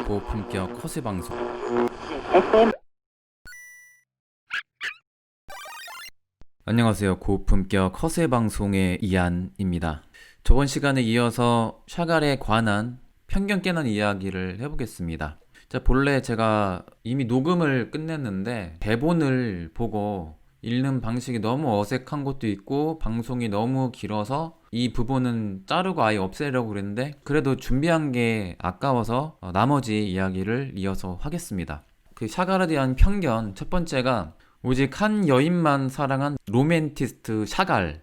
고품격 커세 방송. 안녕하세요. 고품격 커세 방송의 이한입니다. 저번 시간에 이어서 샤갈에 관한 편견 깨는 이야기를 해보겠습니다. 자, 본래 제가 이미 녹음을 끝냈는데 대본을 보고 읽는 방식이 너무 어색한 것도 있고 방송이 너무 길어서 이 부분은 자르고 아예 없애려고 그랬는데 그래도 준비한 게 아까워서 나머지 이야기를 이어서 하겠습니다. 그 샤갈에 대한 편견 첫 번째가 오직 한 여인만 사랑한 로맨티스트 샤갈.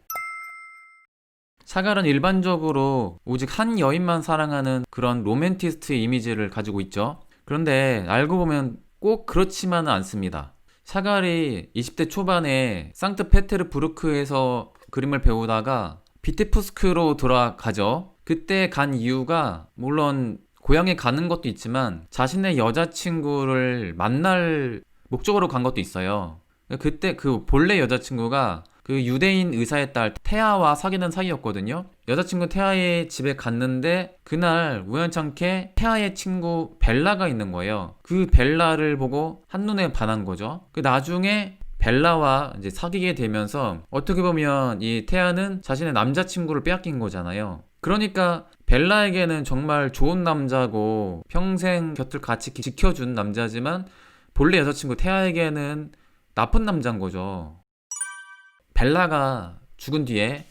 샤갈은 일반적으로 오직 한 여인만 사랑하는 그런 로맨티스트 이미지를 가지고 있죠. 그런데 알고 보면 꼭 그렇지만은 않습니다. 샤갈이 20대 초반에 상트페테르부르크에서 그림을 배우다가 비테프스크로 돌아가죠. 그때 간 이유가 물론 고향에 가는 것도 있지만 자신의 여자친구를 만날 목적으로 간 것도 있어요. 그때 그 본래 여자친구가 그 유대인 의사의 딸 테아와 사귀는 사이였거든요. 여자친구 테아의 집에 갔는데 그날 우연찮게 테아의 친구 벨라가 있는 거예요. 그 벨라를 보고 한눈에 반한 거죠. 그 나중에 벨라와 이제 사귀게 되면서 어떻게 보면 이 테아는 자신의 남자친구를 빼앗긴 거잖아요. 그러니까 벨라에게는 정말 좋은 남자고 평생 곁을 같이 지켜준 남자지만 본래 여자친구 테아에게는 나쁜 남자인 거죠. 벨라가 죽은 뒤에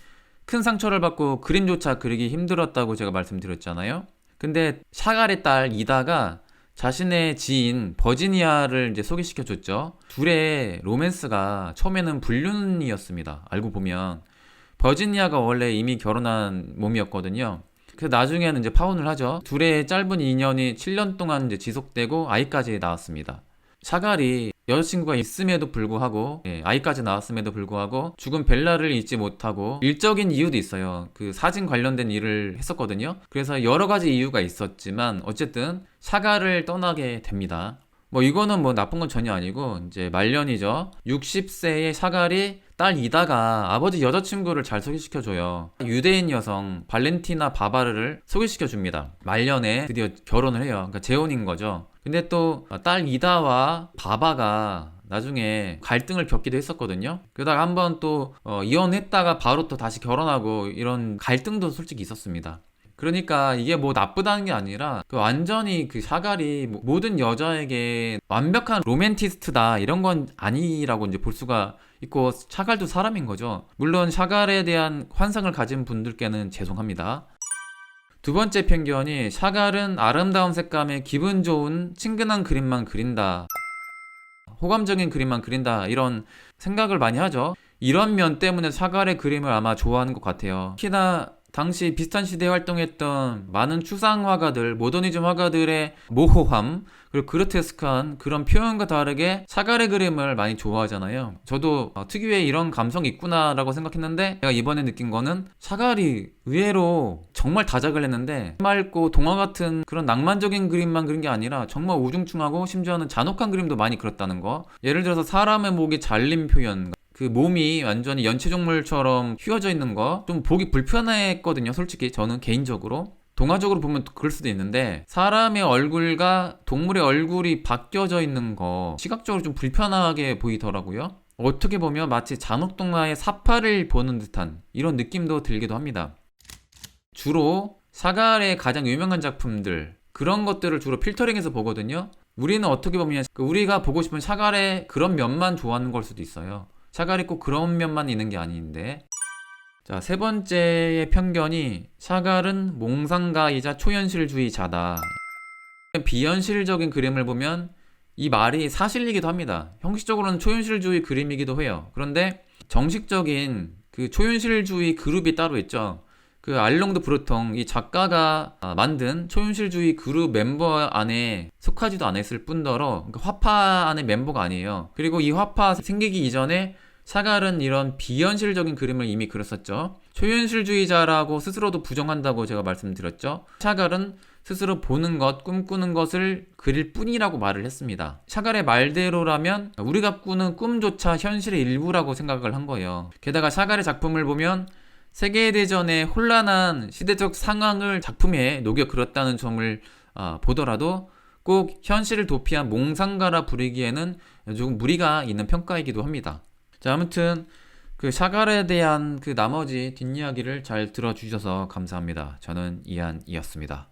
큰 상처를 받고 그림조차 그리기 힘들었다고 제가 말씀드렸잖아요. 근데 샤갈의 딸 이다가 자신의 지인 버지니아를 이제 소개시켜줬죠. 둘의 로맨스가 처음에는 불륜이었습니다. 알고 보면 버지니아가 원래 이미 결혼한 몸이었거든요. 그 나중에는 이제 파혼을 하죠. 둘의 짧은 인연이 7년 동안 이제 지속되고 아이까지 낳았습니다. 샤갈이 여자친구가 있음에도 불구하고 아이까지 낳았음에도 불구하고 죽은 벨라를 잊지 못하고 일적인 이유도 있어요. 그 사진 관련된 일을 했었거든요. 그래서 여러 가지 이유가 있었지만 어쨌든 샤갈을 떠나게 됩니다. 뭐 이거는 뭐 나쁜 건 전혀 아니고 이제 말년이죠. 60세의 샤갈이 딸 이다가 아버지 여자친구를 잘 소개시켜줘요. 유대인 여성 발렌티나 바바르를 소개시켜줍니다. 말년에 드디어 결혼을 해요. 그러니까 재혼인 거죠. 근데 또 딸 이다와 바바가 나중에 갈등을 겪기도 했었거든요. 그러다가 한번 또 이혼했다가 바로 또 다시 결혼하고 이런 갈등도 솔직히 있었습니다. 그러니까 이게 뭐 나쁘다는 게 아니라 완전히 그 샤갈이 모든 여자에게 완벽한 로맨티스트다 이런 건 아니라고 이제 볼 수가 있고 샤갈도 사람인 거죠. 물론 샤갈에 대한 환상을 가진 분들께는 죄송합니다. 두 번째 편견이 샤갈은 아름다운 색감에 기분 좋은 친근한 그림만 그린다. 호감적인 그림만 그린다. 이런 생각을 많이 하죠. 이런 면 때문에 샤갈의 그림을 아마 좋아하는 것 같아요. 특히나 당시 비슷한 시대에 활동했던 많은 추상 화가들, 모더니즘 화가들의 모호함, 그리고 그로테스크한 그런 표현과 다르게 샤갈의 그림을 많이 좋아하잖아요. 저도 특유의 이런 감성이 있구나라고 생각했는데 제가 이번에 느낀 거는 샤갈이 의외로 정말 다작을 했는데 맑고 동화 같은 그런 낭만적인 그림만 그린 게 아니라 정말 우중충하고 심지어는 잔혹한 그림도 많이 그렸다는 거. 예를 들어서 사람의 목이 잘린 표현, 그 몸이 완전히 연체동물처럼 휘어져 있는 거 좀 보기 불편했거든요. 솔직히 저는 개인적으로 동화적으로 보면 그럴 수도 있는데 사람의 얼굴과 동물의 얼굴이 바뀌어져 있는 거 시각적으로 좀 불편하게 보이더라고요. 어떻게 보면 마치 잔혹동화의 사파를 보는 듯한 이런 느낌도 들기도 합니다. 주로 샤갈의 가장 유명한 작품들 그런 것들을 주로 필터링해서 보거든요. 우리는 어떻게 보면 우리가 보고 싶은 샤갈의 그런 면만 좋아하는 걸 수도 있어요. 샤갈이 꼭 그런 면만 있는 게 아닌데. 자, 세 번째의 편견이 샤갈은 몽상가이자 초현실주의자다. 비현실적인 그림을 보면 이 말이 사실이기도 합니다. 형식적으로는 초현실주의 그림이기도 해요. 그런데 정식적인 그 초현실주의 그룹이 따로 있죠. 그 알롱드 브루통 이 작가가 만든 초현실주의 그룹 멤버 안에 속하지도 않았을 뿐더러 그러니까 화파 안의 멤버가 아니에요. 그리고 이 화파 생기기 이전에 샤갈은 이런 비현실적인 그림을 이미 그렸었죠. 초현실주의자라고 스스로도 부정한다고 제가 말씀드렸죠. 샤갈은 스스로 보는 것, 꿈꾸는 것을 그릴 뿐이라고 말을 했습니다. 샤갈의 말대로라면 우리가 꾸는 꿈조차 현실의 일부라고 생각을 한 거예요. 게다가 샤갈의 작품을 보면 세계대전의 혼란한 시대적 상황을 작품에 녹여 그렸다는 점을 보더라도 꼭 현실을 도피한 몽상가라 부르기에는 조금 무리가 있는 평가이기도 합니다. 자, 아무튼 그 샤갈에 대한 그 나머지 뒷이야기를 잘 들어주셔서 감사합니다. 저는 이한이었습니다.